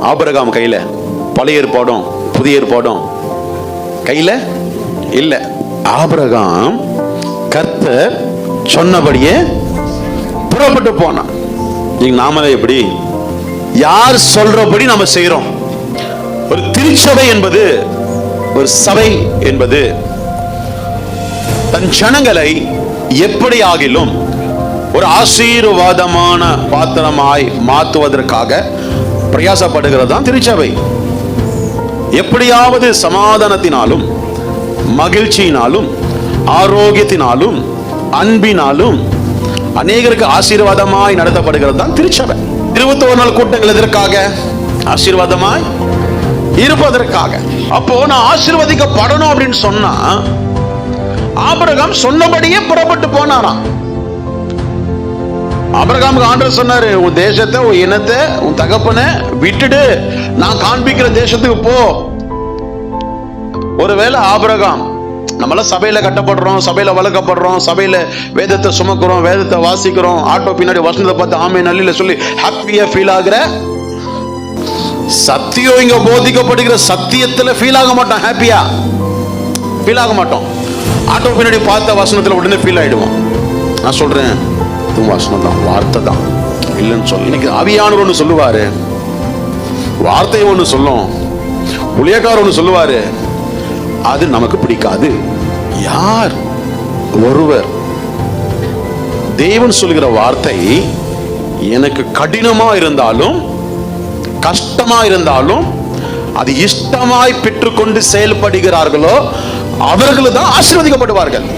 Abraham கையில பழைய ஏற்பாடும் புதிய ஏற்பாடும் கையில இல்ல. ஆபிரகாம் கர்த்தர் சொன்னபடியே புறப்பட்டு போனான். நீங்க நாமளே எப்படி யார் சொல்றபடி நாம செய்யறோம். ஒரு திருச்சபை என்பது, ஒரு சபை என்பது தன் ஜனங்களை எப்படி ஆகிலும் ஒரு ஆசீர்வாதமான பாத்திரமாய் மாற்றுவதற்காக பிரயாசப்படுகிறது தான் திருச்சபை. எப்படியாவது சமாதானத்தினாலும் மகிழ்ச்சியினாலும் ஆரோக்கியத்தினாலும் அன்பினாலும் அநேகருக்கு ஆசீர்வாதமாய் நடத்தப்படுகிறது தான் திருச்சபை. 21 நாள் கூட்டங்கள் எதற்காக? ஆசீர்வாதமாய் இருப்பதற்காக. அப்போ நான் ஆசீர்வதிக்கப்படணும் அப்படின்னு சொன்னா ஆபிரகாம் சொன்னபடியே புறப்பட்டு போனாராம். ஆபிரகாமுக்கு ஆண்டவர் சொன்னாரு, உன் தேசத்தை, உன் இனத்தை, உன் தகப்பனை விட்டுடு, நான் காண்பிக்கிற தேசத்துக்கு போ. ஒருவேளை ஆபிரகாம், நம்மளாம் சபையில கட்டப்படுறோம், சபையில வளர்க்கப்படுறோம், சபையில வேதத்தை சுமக்கிறோம், வேதத்தை வாசிக்கிறோம், ஆட்டோ பின்னாடி வசனத்தை பார்த்து ஆமே நல்ல சொல்லி ஹாப்பியா ஃபீல் ஆகுற, சத்தியம் இங்க போதிக்கப்படுகிற சத்தியத்துல ஃபீல் ஆக மாட்டோம், ஹாப்பியா ஃபீல் ஆக மாட்டோம். ஆட்டோ பின்னாடி பார்த்த வசனத்துல உடனே ஃபீல் ஆயிடுவோம். நான் சொல்றேன், வசனம் தான், வார்த்தை தான் இல்லைன்னு சொல்லி. இன்னைக்கு ஆவியானவர் ஒன்று சொல்லுவாரு, வார்த்தை ஒன்று சொல்லும், ஊழியக்காரர் ஒன்று சொல்லுவாரு, அது நமக்கு பிடிக்காது. யார் ஒருவர் தேவன் சொல்கிற வார்த்தை எனக்கு கடினமா இருந்தாலும் கஷ்டமா இருந்தாலும் அது இஷ்டமாய் பெற்றுக்கொண்டு செயல்படுகிறார்களோ அவர்கள் தான் ஆசீர்வதிக்கப்படுவார்கள்.